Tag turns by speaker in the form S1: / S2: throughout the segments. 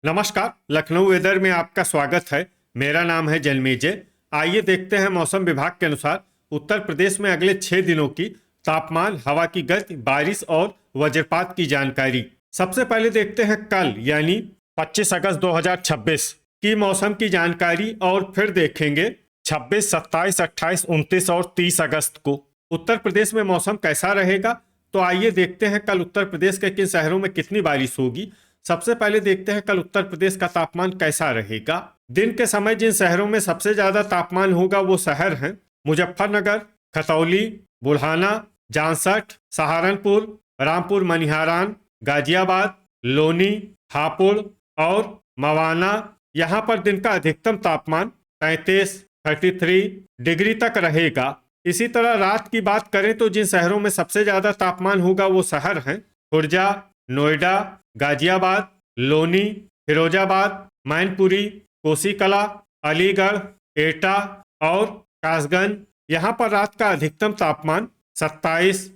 S1: नमस्कार, लखनऊ वेदर में आपका स्वागत है। मेरा नाम है जन्मेजय। आइए देखते हैं मौसम विभाग के अनुसार उत्तर प्रदेश में अगले 6 दिनों की तापमान, हवा की गति, बारिश और वज्रपात की जानकारी। सबसे पहले देखते हैं कल यानी 25 अगस्त 2026 की मौसम की जानकारी और फिर देखेंगे 26, 27, 28, 29 और 30 अगस्त को उत्तर प्रदेश में मौसम कैसा रहेगा। तो आइए देखते हैं कल उत्तर प्रदेश के किन शहरों में कितनी बारिश होगी। सबसे पहले देखते हैं कल उत्तर प्रदेश का तापमान कैसा रहेगा। दिन के समय जिन शहरों में सबसे ज्यादा तापमान होगा वो शहर हैं मुजफ्फरनगर, खतौली, बुल्हाना, जामसठ, सहारनपुर, रामपुर मनिहारान, गाजियाबाद, लोनी, हापुड़ और मवाना। यहाँ पर दिन का अधिकतम तापमान 33 डिग्री तक रहेगा। इसी तरह रात की बात करें तो जिन शहरों में सबसे ज्यादा तापमान होगा वो शहर हैं खुर्जा, नोएडा, गाजियाबाद, लोनी, फिरोजाबाद, मैनपुरी, कोसीकला, अलीगढ़, एटा और कासगंज। यहाँ पर रात का अधिकतम तापमान 27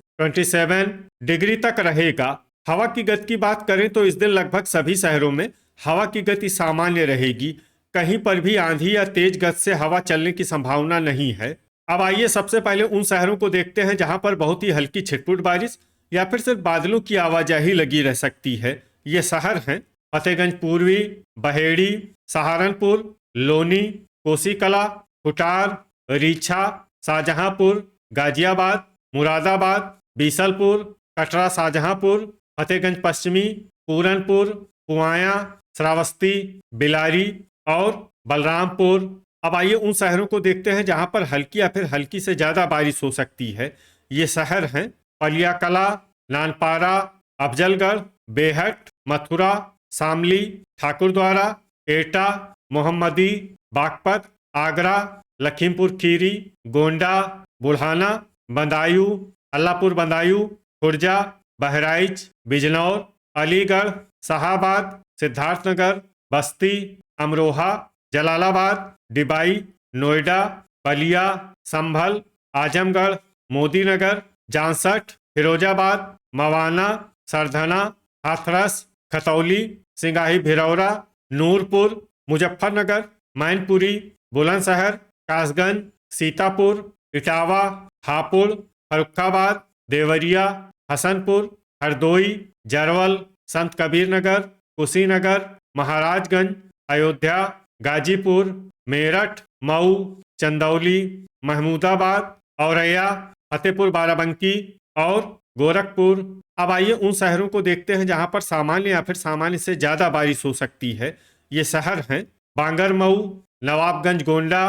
S1: डिग्री तक रहेगा। हवा की गति की बात करें तो इस दिन लगभग सभी शहरों में हवा की गति सामान्य रहेगी। कहीं पर भी आंधी या तेज गति से हवा चलने की संभावना नहीं है। अब आइए सबसे पहले उन शहरों को देखते हैं जहां पर बहुत ही हल्की छिटपुट बारिश या फिर सिर्फ बादलों की आवाजाही लगी रह सकती है। ये शहर हैं फतेहगंज पूर्वी, बहेड़ी, सहारनपुर, लोनी, कोसीकला, खुटार, रीछा, शाहजहांपुर, गाजियाबाद, मुरादाबाद, बीसलपुर, कटरा शाहजहांपुर, फतेहगंज पश्चिमी, पूरनपुर, पुआया, श्रावस्ती, बिलारी और बलरामपुर। अब आइए उन शहरों को देखते हैं जहां पर हल्की या फिर हल्की से ज्यादा बारिश हो सकती है। ये शहर हैं पलियाकला, नानपारा, अफजलगढ़, बेहट, मथुरा, शामली, ठाकुरद्वारा, एटा, मोहम्मदी, बागपत, आगरा, लखीमपुर खीरी, गोंडा, बुल्हाना, बदायूं, अल्लाहपुर बदायूं, खुर्जा, बहराइच, बिजनौर, अलीगढ़, शाहाबाद, सिद्धार्थनगर, बस्ती, अमरोहा, जलालाबाद, डिबाई, नोएडा, बलिया, संभल, आजमगढ़, मोदीनगर, जामसठ, फिरोजाबाद, मवाना, सरधना, हाथरस, खतौली, सिंगाही भिरौरा, नूरपुर, मुजफ्फरनगर, मैनपुरी, बुलंदशहर, कासगंज, सीतापुर, इटावा, हापुड़, फर्रुखाबाद, देवरिया, हसनपुर, हरदोई, जरवल, संत कबीर नगर, कुशीनगर, महाराजगंज, अयोध्या, गाजीपुर, मेरठ, मऊ, चंदौली, महमूदाबाद, औरैया, फतेहपुर बाराबंकी और गोरखपुर। अब आइए उन शहरों को देखते हैं जहां पर सामान्य या फिर सामान्य से ज्यादा बारिश हो सकती है। ये शहर हैं बांगरमऊ, नवाबगंज गोंडा,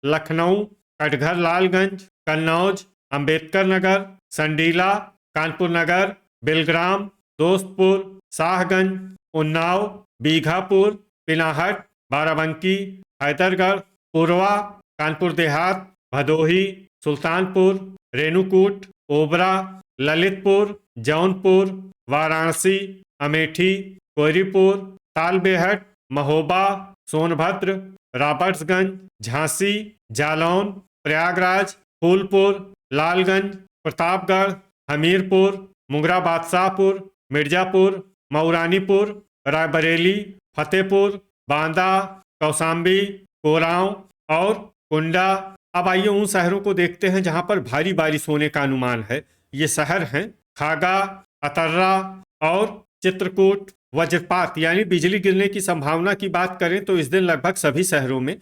S1: लखनऊ, कटघर लालगंज, कन्नौज, अंबेडकर नगर, संडीला, कानपुर नगर, बिलग्राम, दोस्तपुर, शाहगंज, उन्नाव, बीघापुर, पिनाहट, बाराबंकी, हैदरगढ़, पुरवा, कानपुर देहात, भदोही, सुल्तानपुर, रेणुकूट, ओबरा, ललितपुर, जौनपुर, वाराणसी, अमेठी, कोयरीपुर, तालबेहट, महोबा, सोनभद्र, रॉबर्ट्सगंज, झांसी, जालौन, प्रयागराज, फूलपुर, लालगंज, प्रतापगढ़, हमीरपुर, मुंगरा बादशाहपुर, मिर्जापुर, मऊरानीपुर, रायबरेली, फतेहपुर, बांदा, कौशाम्बी, कोरांव और कुंडा। अब आइए उन शहरों को देखते हैं जहां पर भारी बारिश होने का अनुमान है। ये शहर हैं खागा, अतर्रा और चित्रकूट। वज्रपात यानी बिजली गिरने की संभावना की बात करें तो इस दिन लगभग सभी शहरों में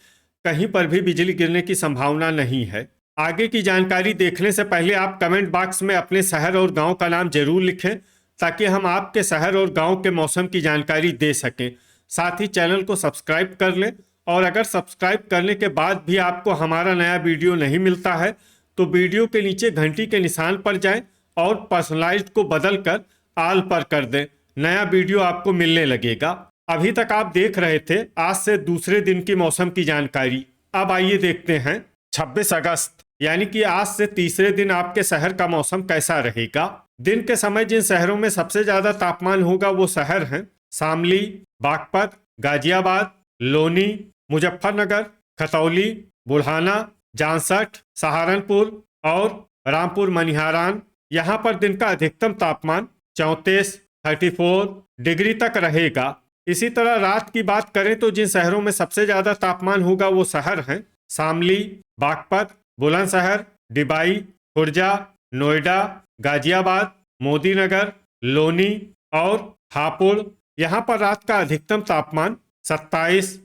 S1: कहीं पर भी बिजली गिरने की संभावना नहीं है। आगे की जानकारी देखने से पहले आप कमेंट बॉक्स में अपने शहर और गांव का नाम जरूर लिखें ताकि हम आपके शहर और गांव के मौसम की जानकारी दे सकें। साथ ही चैनल को सब्सक्राइब कर लें और अगर सब्सक्राइब करने के बाद भी आपको हमारा नया वीडियो नहीं मिलता है तो वीडियो के नीचे घंटी के निशान पर जाएं और पर्सनलाइज्ड को बदलकर ऑल पर कर दें। नया वीडियो आपको मिलने लगेगा। अभी तक आप देख रहे थे आज से दूसरे दिन की मौसम की जानकारी। अब आइए देखते हैं 26 अगस्त यानी कि आज से तीसरे दिन आपके शहर का मौसम कैसा रहेगा। दिन के समय जिन शहरों में सबसे ज्यादा तापमान होगा वो शहर हैं शामली, बागपत, गाजियाबाद, लोनी, मुजफ्फरनगर, खतौली, बुल्हाना, जामसठ, सहारनपुर और रामपुर मनिहारान। यहाँ पर दिन का अधिकतम तापमान 34 डिग्री तक रहेगा। इसी तरह रात की बात करें तो जिन शहरों में सबसे ज्यादा तापमान होगा वो शहर हैं शामली, बागपत, बुलंदशहर, डिबाई, खुर्जा, नोएडा, गाजियाबाद, मोदीनगर, लोनी और हापुड़। यहाँ पर रात का अधिकतम तापमान 27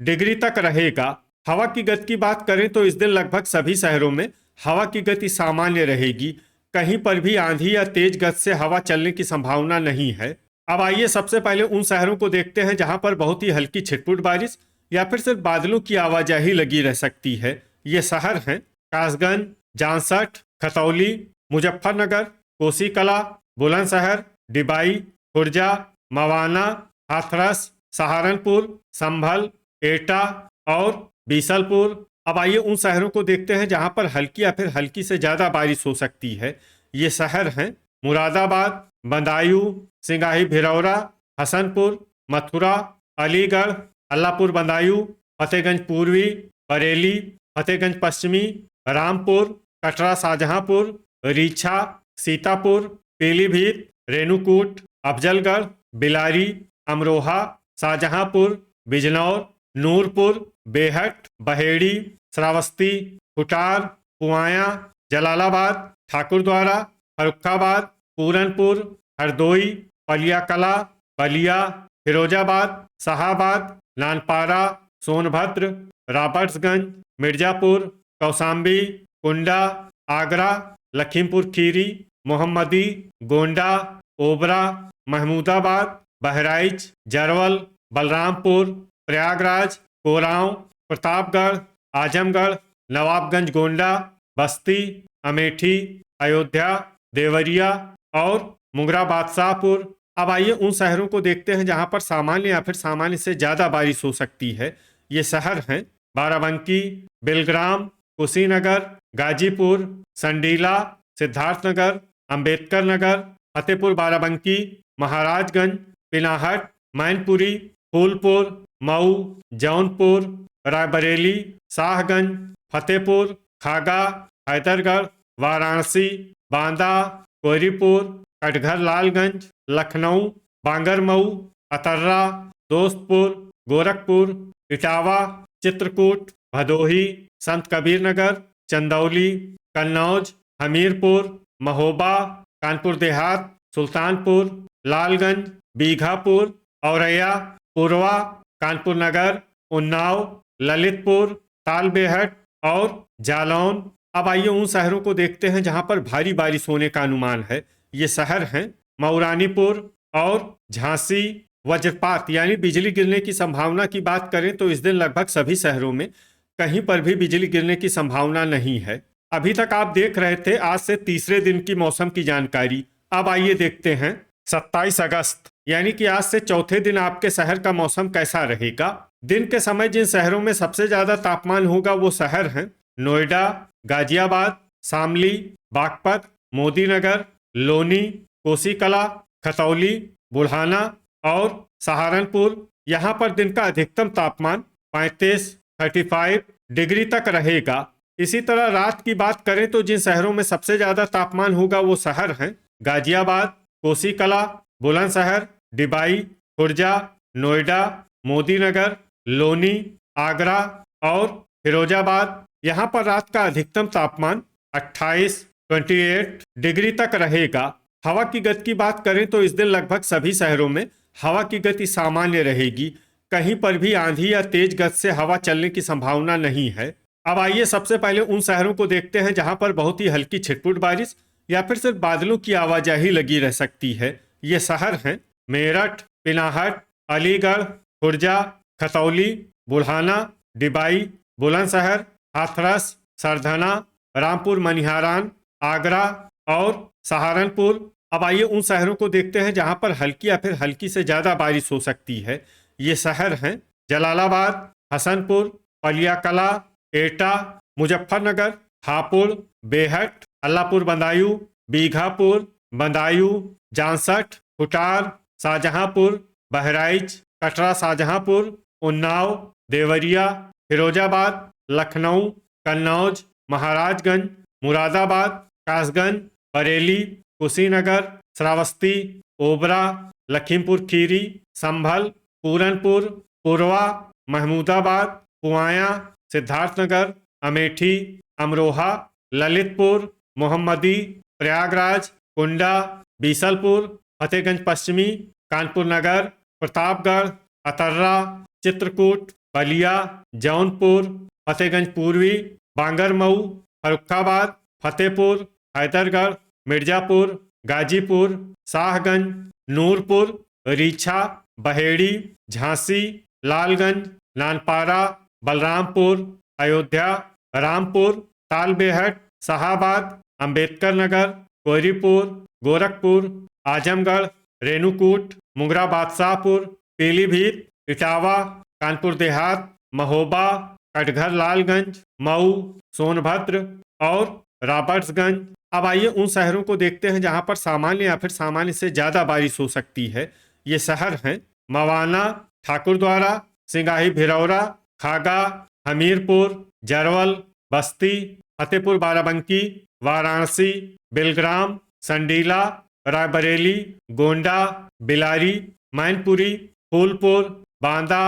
S1: डिग्री तक रहेगा। हवा की गति की बात करें तो इस दिन लगभग सभी शहरों में हवा की गति सामान्य रहेगी। कहीं पर भी आंधी या तेज गति से हवा चलने की संभावना नहीं है। अब आइए सबसे पहले उन शहरों को देखते हैं जहां पर बहुत ही हल्की छिटपुट बारिश या फिर सिर्फ बादलों की आवाजाही लगी रह सकती है। ये शहर हैं कासगंज, जामसठ, खतौली, मुजफ्फरनगर, कोसीकला, बुलंदशहर, डिबाई, खुर्जा, मवाना, हाथरस, सहारनपुर, संभल, एटा और बीसलपुर। अब आइए उन शहरों को देखते हैं जहां पर हल्की या फिर हल्की से ज्यादा बारिश हो सकती है। ये शहर हैं मुरादाबाद, बदायूं, सिंगाही भिरौरा, हसनपुर, मथुरा, अलीगढ़, अल्लाहपुर बदायूं, फतेहगंज पूर्वी, बरेली, फतेहगंज पश्चिमी, रामपुर, कटरा शाहजहांपुर, रीछा, सीतापुर, पीलीभीत, रेणुकूट, अफजलगढ़, बिलारी, अमरोहा, शाहजहांपुर, बिजनौर, नूरपुर, बेहट, बहेड़ी, श्रावस्ती, खुटार, पुआया, जलालाबाद, ठाकुरद्वारा, फर्रुखाबाद, पूरनपुर, हरदोई, पलिया कला, बलिया, फिरोजाबाद, शाहाबाद, नानपारा, सोनभद्र, रॉबर्ट्सगंज, मिर्जापुर, कौशाम्बी, कुंडा, आगरा, लखीमपुर खीरी, मोहम्मदी, गोंडा, ओबरा, महमूदाबाद, बहराइच, जरवल, बलरामपुर, प्रयागराज, कोरांव, प्रतापगढ़, आजमगढ़, नवाबगंज गोंडा, बस्ती, अमेठी, अयोध्या, देवरिया और मुंगरा बादशाहपुर। अब आइए उन शहरों को देखते हैं जहां पर सामान्य या फिर सामान्य से ज्यादा बारिश हो सकती है। ये शहर हैं बाराबंकी, बिलग्राम, कुशीनगर, गाजीपुर, संडीला, सिद्धार्थनगर, अंबेडकर नगर, फतेहपुर बाराबंकी, महाराजगंज, पिनाहट, मैनपुरी, फूलपुर, मऊ, जौनपुर, रायबरेली, शाहगंज, फतेहपुर, खागा, हैदरगढ़, वाराणसी, बांदा, कोहरीपुर, कटघर लालगंज, लखनऊ, बांगरमऊ, अतर्रा, दोस्तपुर, गोरखपुर, इटावा, चित्रकूट, भदोही, संत कबीर नगर, चंदौली, कन्नौज, हमीरपुर, महोबा, कानपुर देहात, सुल्तानपुर, लालगंज, बीघापुर, औरैया, पूर्वा, कानपुर नगर, उन्नाव, ललितपुर, तालबेहट और जालौन। अब आइए उन शहरों को देखते हैं जहां पर भारी बारिश होने का अनुमान है। ये शहर हैं मऊरानीपुर और झांसी। वज्रपात यानी बिजली गिरने की संभावना की बात करें तो इस दिन लगभग सभी शहरों में कहीं पर भी बिजली गिरने की संभावना नहीं है। अभी तक आप देख रहे थे आज से तीसरे दिन की मौसम की जानकारी। अब आइए देखते हैं 27 अगस्त यानी कि आज से चौथे दिन आपके शहर का मौसम कैसा रहेगा। दिन के समय जिन शहरों में सबसे ज्यादा तापमान होगा वो शहर हैं नोएडा, गाजियाबाद, शामली, बागपत, मोदीनगर, लोनी, कोसीकला, खतौली, बुढ़ाना और सहारनपुर। यहाँ पर दिन का अधिकतम तापमान 35 डिग्री तक रहेगा। इसी तरह रात की बात करें तो जिन शहरों में सबसे ज्यादा तापमान होगा वो शहर हैं गाजियाबाद, कोसीकला, बुलंदशहर, डिबाई, खुर्जा, नोएडा, मोदीनगर, लोनी, आगरा और फिरोजाबाद। यहाँ पर रात का अधिकतम तापमान 28 डिग्री तक रहेगा। हवा की गति की बात करें तो इस दिन लगभग सभी शहरों में हवा की गति सामान्य रहेगी। कहीं पर भी आंधी या तेज गति से हवा चलने की संभावना नहीं है। अब आइए सबसे पहले उन शहरों को देखते हैं जहां पर बहुत ही हल्की छिटपुट बारिश या फिर सिर्फ बादलों की आवाजाही लगी रह सकती है। ये शहर हैं मेरठ, पिनाहट, अलीगढ़, खुर्जा, खतौली, बुढ़ाना, डिबाई, बुलंदशहर, हाथरस, सरधना, रामपुर मनिहारान, आगरा और सहारनपुर। अब आइए उन शहरों को देखते हैं जहां पर हल्की या फिर हल्की से ज्यादा बारिश हो सकती है। ये शहर हैं जलालाबाद, हसनपुर, पलिया कला, एटा, मुजफ्फरनगर, हापुड़, बेहट, अल्लाहपुर बदायूं, बीघापुर, बदायूं, जामसठ, खुटार, शाहजहांपुर, बहराइच, कटरा शाहजहांपुर, उन्नाव, देवरिया, फिरोजाबाद, लखनऊ, कन्नौज, महाराजगंज, मुरादाबाद, कासगंज, बरेली, कुशीनगर, श्रावस्ती, ओबरा, लखीमपुर खीरी, संभल, पूरनपुर, पुरवा, महमूदाबाद, पुआया, सिद्धार्थनगर, अमेठी, अमरोहा, ललितपुर, मोहम्मदी, प्रयागराज, कुंडा, बीसलपुर, फतेहगंज पश्चिमी, कानपुर नगर, प्रतापगढ़, अतर्रा, चित्रकूट, बलिया, जौनपुर, फतेहगंज पूर्वी, बांगरमऊ, फर्रुखाबाद, फतेहपुर, हैदरगढ़, मिर्जापुर, गाजीपुर, शाहगंज, नूरपुर, रीछा, बहेड़ी, झांसी, लालगंज, नानपारा, बलरामपुर, अयोध्या, रामपुर, तालबेहट, शाहाबाद, अंबेडकर नगर, कोयरीपुर, गोरखपुर, आजमगढ़, रेणुकूट, मुंगरा बादशाहपुर, पीलीभीत, इटावा, कानपुर देहात, महोबा, कटघर लालगंज, मऊ, सोनभद्र और रॉबर्ट्सगंज। अब आइए उन शहरों को देखते हैं जहां पर सामान्य या फिर सामान्य से ज्यादा बारिश हो सकती है। ये शहर हैं मवाना, ठाकुरद्वारा, सिंगाही भिरौरा, खागा, हमीरपुर, जरवल, बस्ती, फतेहपुर बाराबंकी, वाराणसी, बिलग्राम, संडीला, रायबरेली, गोंडा, बिलारी, मैनपुरी, फूलपुर, बांदा,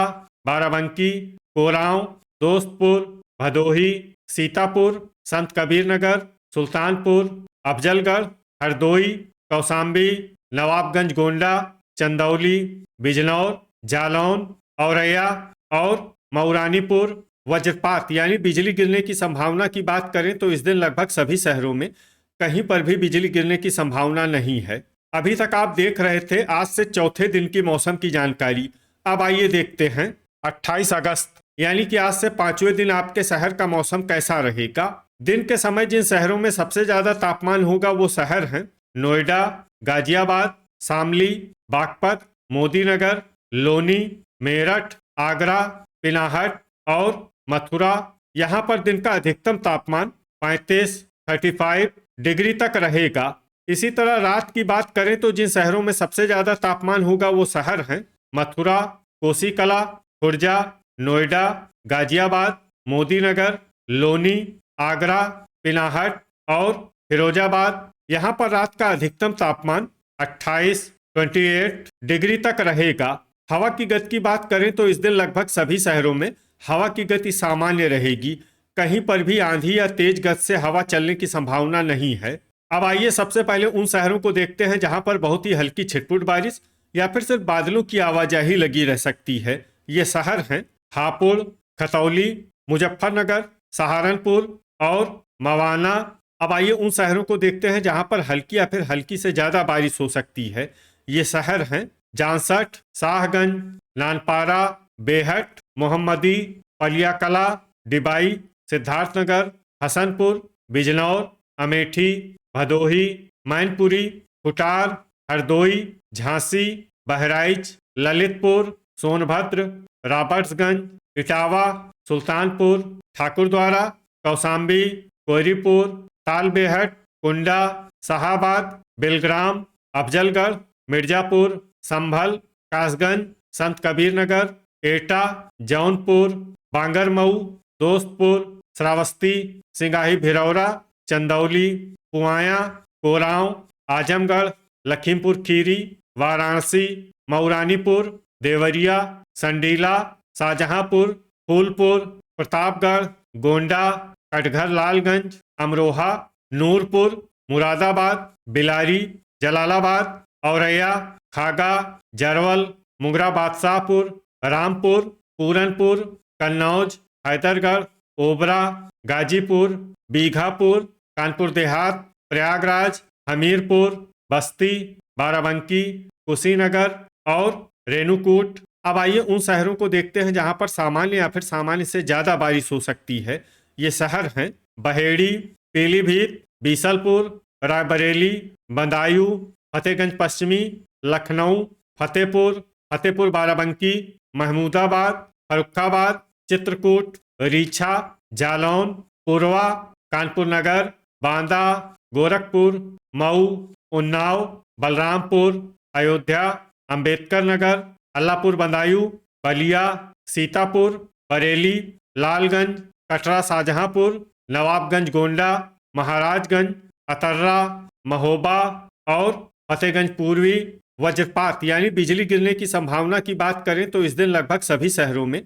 S1: बाराबंकी, कोरांव, दोस्तपुर, भदोही, सीतापुर, संत कबीर नगर, सुल्तानपुर, अफजलगढ़, हरदोई, कौसाम्बी, नवाबगंज गोंडा, चंदौली, बिजनौर, जालौन, औरैया और मऊरानीपुर। वज्रपात यानी बिजली गिरने की संभावना की बात करें तो इस दिन लगभग सभी शहरों में कहीं पर भी बिजली गिरने की संभावना नहीं है। अभी तक आप देख रहे थे आज से चौथे दिन की मौसम की जानकारी। अब आइए देखते हैं 28 अगस्त यानी कि आज से पांचवें दिन आपके शहर का मौसम कैसा रहेगा। दिन के समय जिन शहरों में सबसे ज्यादा तापमान होगा वो शहर हैं नोएडा, गाजियाबाद, शामली, बागपत, मोदीनगर, लोनी, मेरठ, आगरा, पिनाहट और मथुरा। यहाँ पर दिन का अधिकतम तापमान 35 डिग्री तक रहेगा। इसी तरह रात की बात करें तो जिन शहरों में सबसे ज्यादा तापमान होगा वो शहर हैं मथुरा, कोसीकला, खुर्जा, नोएडा, गाजियाबाद, मोदीनगर, लोनी, आगरा, पिनाहट और फिरोजाबाद। यहाँ पर रात का अधिकतम तापमान 28 डिग्री तक रहेगा। हवा की गति की बात करें तो इस दिन लगभग सभी शहरों में हवा की गति सामान्य रहेगी। कहीं पर भी आंधी या तेज गति से हवा चलने की संभावना नहीं है। अब आइए सबसे पहले उन शहरों को देखते हैं जहां पर बहुत ही हल्की छिटपुट बारिश या फिर सिर्फ बादलों की आवाजाही लगी रह सकती है। ये शहर हैं हापुड़, खतौली, मुजफ्फरनगर, सहारनपुर और मवाना। अब आइए उन शहरों को देखते हैं जहां पर हल्की या फिर हल्की से ज्यादा बारिश हो सकती है। ये शहर हैं जांसठ, शाहगंज, नानपारा, बेहट, मोहम्मदी, पलियाकला, डिबाई, सिद्धार्थनगर, हसनपुर, बिजनौर, अमेठी, भदोही, मैनपुरी, कुटार, हरदोई, झांसी, बहराइच, ललितपुर, सोनभद्र, रॉबर्ट्सगंज, इटावा, सुल्तानपुर, ठाकुरद्वारा, कौसाम्बी, कोयरीपुर, तालबेहट, कुंडा, शाहाबाद, बिलग्राम, अफजलगढ़, मिर्जापुर, संभल, कासगंज, संत कबीर नगर, एटा, जौनपुर, बांगरमऊ, दोस्तपुर, श्रावस्ती, सिंगाही भिरौरा, चंदौली, पुआया, कोरांव, आजमगढ़, लखीमपुर खीरी, वाराणसी, मऊरानीपुर, देवरिया, संडीला, शाहजहांपुर, फूलपुर, प्रतापगढ़, गोंडा, कटघर लालगंज, अमरोहा, नूरपुर, मुरादाबाद, बिलारी, जलालाबाद, औरैया, खागा, जरवल, मुंगरा बादशाहपुर, रामपुर, पूरनपुर, कन्नौज, हैदरगढ़, ओबरा, गाजीपुर, बीघापुर, कानपुर देहात, प्रयागराज, हमीरपुर, बस्ती, बाराबंकी, कुशीनगर और रेणुकूट। अब आइए उन शहरों को देखते हैं जहां पर सामान्य या फिर सामान्य से ज्यादा बारिश हो सकती है। ये शहर हैं बहेड़ी, पीलीभीत, बीसलपुर, रायबरेली, बदायूं, फतेहगंज पश्चिमी, लखनऊ, फतेहपुर, फतेहपुर बाराबंकी, महमूदाबाद, फर्रुखाबाद, चित्रकूट, रीछा, जालौन, पुरवा, कानपुर नगर, बांदा, गोरखपुर, मऊ, उन्नाव, बलरामपुर, अयोध्या, अंबेडकर नगर, अल्लाहपुर बदायूं, बलिया, सीतापुर, बरेली, लालगंज, कटरा शाहजहांपुर, नवाबगंज गोंडा, महाराजगंज, अतर्रा, महोबा और फतेहगंज पूर्वी, वज्रपात यानी बिजली गिरने की संभावना की बात करें तो इस दिन लगभग सभी शहरों में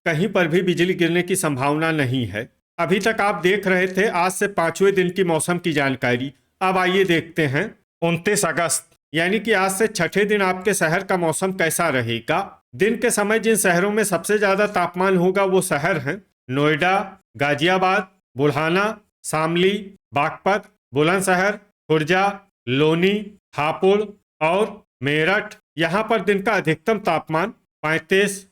S1: कहीं पर भी बिजली गिरने की संभावना नहीं है। अभी तक आप देख रहे थे आज से 5वें दिन की मौसम की जानकारी। अब आइए देखते हैं 29 अगस्त यानी कि आज से छठे दिन आपके शहर का मौसम कैसा रहेगा। दिन के समय जिन शहरों में सबसे ज्यादा तापमान होगा वो शहर हैं नोएडा, गाजियाबाद, बुल्हाना, शामली, बागपत, बुलंदशहर, खुर्जा, लोनी, हापुड़ और मेरठ। यहाँ पर दिन का अधिकतम तापमान 35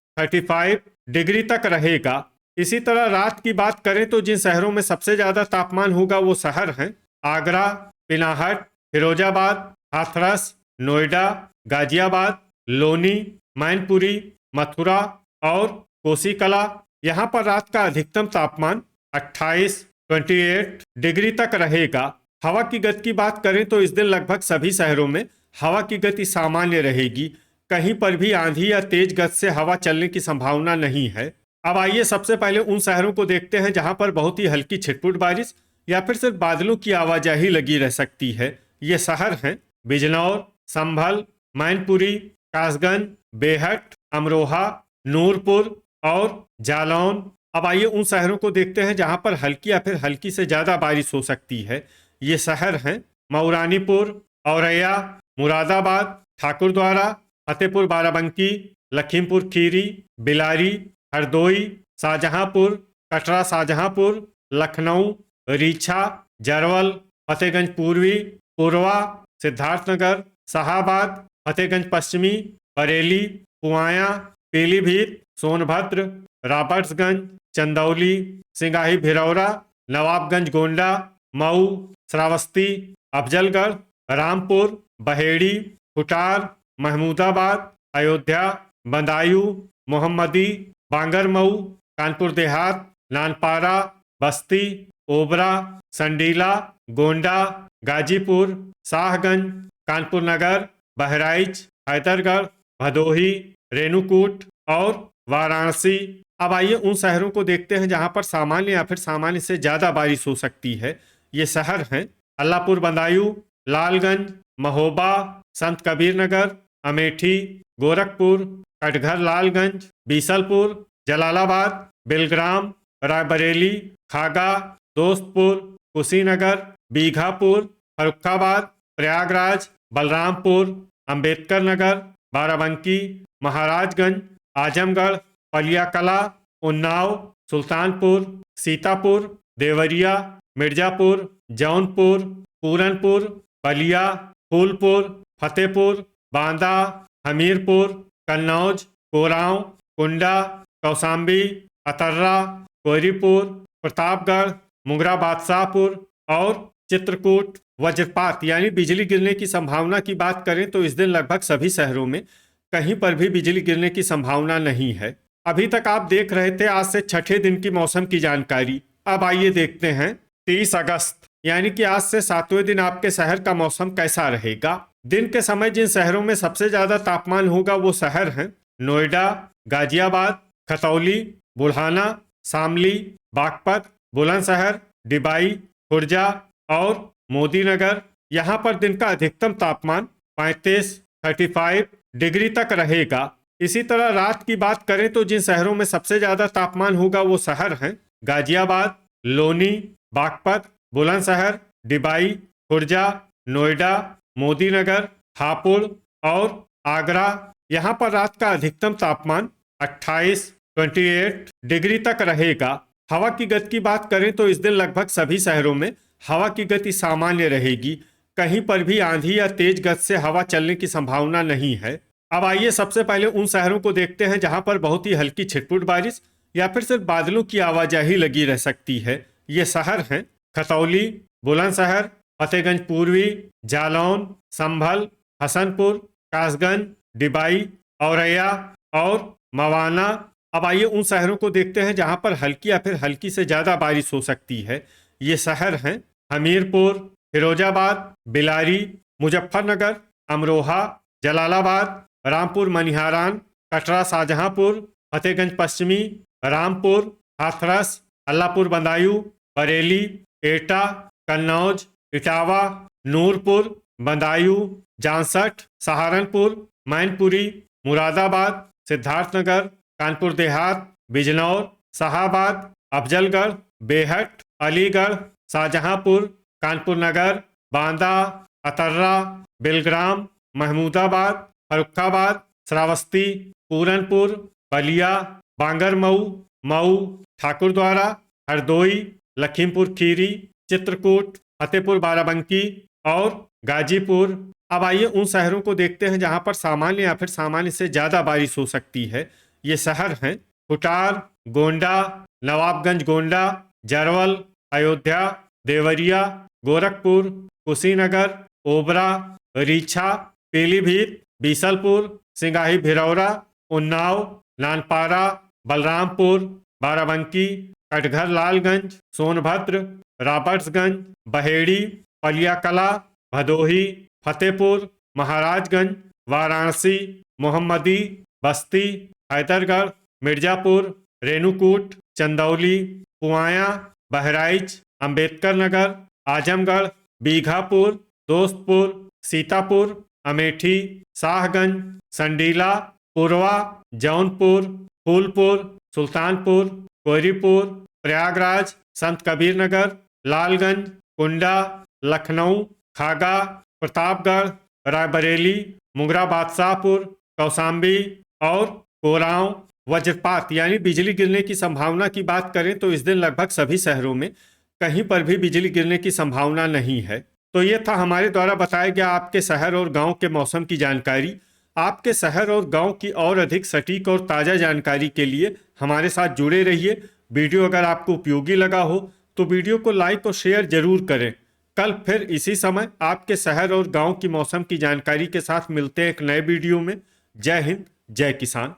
S1: डिग्री तक रहेगा। इसी तरह रात की बात करें तो जिन शहरों में सबसे ज्यादा तापमान होगा वो शहर हैं आगरा, पिनाहट, फिरोजाबाद, हाथरस, नोएडा, गाजियाबाद, लोनी, मैनपुरी, मथुरा और कोसीकला। यहाँ पर रात का अधिकतम तापमान 28 डिग्री तक रहेगा। हवा की गति की बात करें तो इस दिन लगभग सभी शहरों में हवा की गति सामान्य रहेगी। कहीं पर भी आंधी या तेज गति से हवा चलने की संभावना नहीं है। अब आइए सबसे पहले उन शहरों को देखते हैं जहां पर बहुत ही हल्की छिटपुट बारिश या फिर सिर्फ बादलों की आवाजाही लगी रह सकती है। ये शहर हैं बिजनौर, संभल, मैनपुरी, कासगंज, बेहट, अमरोहा, नूरपुर और जालौन। अब आइए उन शहरों को देखते हैं जहां पर हल्की या फिर हल्की से ज्यादा बारिश हो सकती है। ये शहर हैं मऊरानीपुर, औरैया, मुरादाबाद, ठाकुरद्वारा, फतेहपुर बाराबंकी, लखीमपुर खीरी, बिलारी, हरदोई, शाहजहांपुर, कटरा शाहजहांपुर, लखनऊ, रीछा, जरवल, फतेहगंज पूर्वी, पूर्वा, सिद्धार्थनगर, शाहाबाद, फतेहगंज पश्चिमी, बरेली, पुआया, पीलीभीत, सोनभद्र, रॉबर्ट्सगंज, चंदौली, सिंगाही भिरौरा, नवाबगंज गोंडा, मऊ, श्रावस्ती, अफजलगढ़, रामपुर, बहेड़ी, खुटार, महमूदाबाद, अयोध्या, बदायूं, मोहम्मदी, बांगरमऊ, कानपुर देहात, नानपारा, बस्ती, ओबरा, संडीला, गोंडा, गाजीपुर, शाहगंज, कानपुर नगर, बहराइच, हैदरगढ़, भदोही, रेणुकूट और वाराणसी। अब आइए उन शहरों को देखते हैं जहां पर सामान्य या फिर सामान्य से ज्यादा बारिश हो सकती है। ये शहर हैं अल्लाहपुर बदायूं, लालगंज, महोबा, संत कबीर नगर, अमेठी, गोरखपुर, कटघर लालगंज, बीसलपुर, जलालाबाद, बिलग्राम, रायबरेली, खागा, दोस्तपुर, कुशीनगर, बीघापुर, फर्रुखाबाद, प्रयागराज, बलरामपुर, अंबेडकर नगर, बाराबंकी, महाराजगंज, आजमगढ़, पलियाकला, उन्नाव, सुल्तानपुर, सीतापुर, देवरिया, मिर्जापुर, जौनपुर, पूरनपुर, बलिया, फूलपुर, फतेहपुर, बांदा, हमीरपुर, कन्नौज, कोरांव, कुंडा, कौशाम्बी, अतर्रा, कोयरीपुर, प्रतापगढ़, मुंगरा बादशाहपुर और चित्रकूट। वज्रपात यानी बिजली गिरने की संभावना की बात करें तो इस दिन लगभग सभी शहरों में कहीं पर भी बिजली गिरने की संभावना नहीं है। अभी तक आप देख रहे थे आज से छठे दिन की मौसम की जानकारी। अब आइए देखते हैं 30 अगस्त यानी कि आज से 7वें दिन आपके शहर का मौसम कैसा रहेगा। दिन के समय जिन शहरों में सबसे ज्यादा तापमान होगा वो शहर हैं नोएडा, गाजियाबाद, खतौली, बुल्हाना, शामली, बागपत, बुलंदशहर, डिबाई, खुर्जा और मोदीनगर। यहाँ पर दिन का अधिकतम तापमान 35 डिग्री तक रहेगा। इसी तरह रात की बात करें तो जिन शहरों में सबसे ज्यादा तापमान होगा वो शहर हैं गाजियाबाद, लोनी, बागपत, बुलंदशहर, डिबाई, खुर्जा, नोएडा, मोदीनगर, हापुड़ और आगरा। यहाँ पर रात का अधिकतम तापमान 28 डिग्री तक रहेगा। हवा की गति की बात करें तो इस दिन लगभग सभी शहरों में हवा की गति सामान्य रहेगी। कहीं पर भी आंधी या तेज गति से हवा चलने की संभावना नहीं है। अब आइए सबसे पहले उन शहरों को देखते हैं जहां पर बहुत ही हल्की छिटपुट बारिश या फिर सिर्फ बादलों की आवाजाही लगी रह सकती है। ये शहर हैं खतौली, बुलंदशहर, फतेहगंज पूर्वी, जालौन, संभल, हसनपुर, कासगंज, डिबाई, औरैया और मवाना। अब आइए उन शहरों को देखते हैं जहां पर हल्की या फिर हल्की से ज्यादा बारिश हो सकती है। ये शहर हैं हमीरपुर, फिरोजाबाद, बिलारी, मुजफ्फरनगर, अमरोहा, जलालाबाद, रामपुर मनिहारान, कटरा शाहजहांपुर, फतेहगंज पश्चिमी, रामपुर, हाथरस, अल्लाहपुर बदायूं, बरेली, एटा, कन्नौज, इटावा, नूरपुर, बदायूं, जामसठ, सहारनपुर, मैनपुरी, मुरादाबाद, सिद्धार्थनगर, कानपुर देहात, बिजनौर, शाहाबाद, अफजलगढ़, बेहट, अलीगढ़, शाहजहांपुर, कानपुर नगर, बांदा, अतर्रा, बेलग्राम, महमूदाबाद, फर्रुखाबाद, श्रावस्ती, पूरनपुर, बलिया, बांगरमऊ, मऊ, ठाकुरद्वारा, हरदोई, लखीमपुर खीरी, चित्रकूट, फतेहपुर बाराबंकी और गाजीपुर। अब आइए उन शहरों को देखते हैं जहां पर सामान्य या फिर सामान्य से ज़्यादा बारिश हो सकती है। ये शहर हैं खुटार, गोंडा, नवाबगंज गोंडा, जरवल, अयोध्या, देवरिया, गोरखपुर, कुशीनगर, ओबरा, रीछा, पीलीभीत, बीसलपुर, सिंगाही भिरौरा, उन्नाव, नानपारा, बलरामपुर, बाराबंकी, कटघर लालगंज, सोनभद्र, रॉबर्ट्सगंज, बहेड़ी, पलियाकला, भदोही, फतेहपुर, महाराजगंज, वाराणसी, मोहम्मदी, बस्ती, हैदरगढ़, मिर्जापुर, रेणुकूट, चंदौली, पुआया, बहराइच, अंबेडकर नगर, आजमगढ़, बीघापुर, दोस्तपुर, सीतापुर, अमेठी, शाहगंज, संडीला, पुरवा, जौनपुर, फूलपुर, सुल्तानपुर, कोयरीपुर, प्रयागराज, संत कबीर नगर, लालगंज, कुंडा, लखनऊ, खागा, प्रतापगढ़, रायबरेली, मुंगरा बादशाहपुर, कौसाम्बी और कोरांव। वज्रपात यानी बिजली गिरने की संभावना की बात करें तो इस दिन लगभग सभी शहरों में कहीं पर भी बिजली गिरने की संभावना नहीं है। तो ये था हमारे द्वारा बताया गया आपके शहर और गांव के मौसम की जानकारी। आपके शहर और गांव की और अधिक सटीक और ताज़ा जानकारी के लिए हमारे साथ जुड़े रहिए। वीडियो अगर आपको उपयोगी लगा हो तो वीडियो को लाइक और शेयर जरूर करें। कल फिर इसी समय आपके शहर और गांव की मौसम की जानकारी के साथ मिलते हैं एक नए वीडियो में। जय हिंद, जय किसान।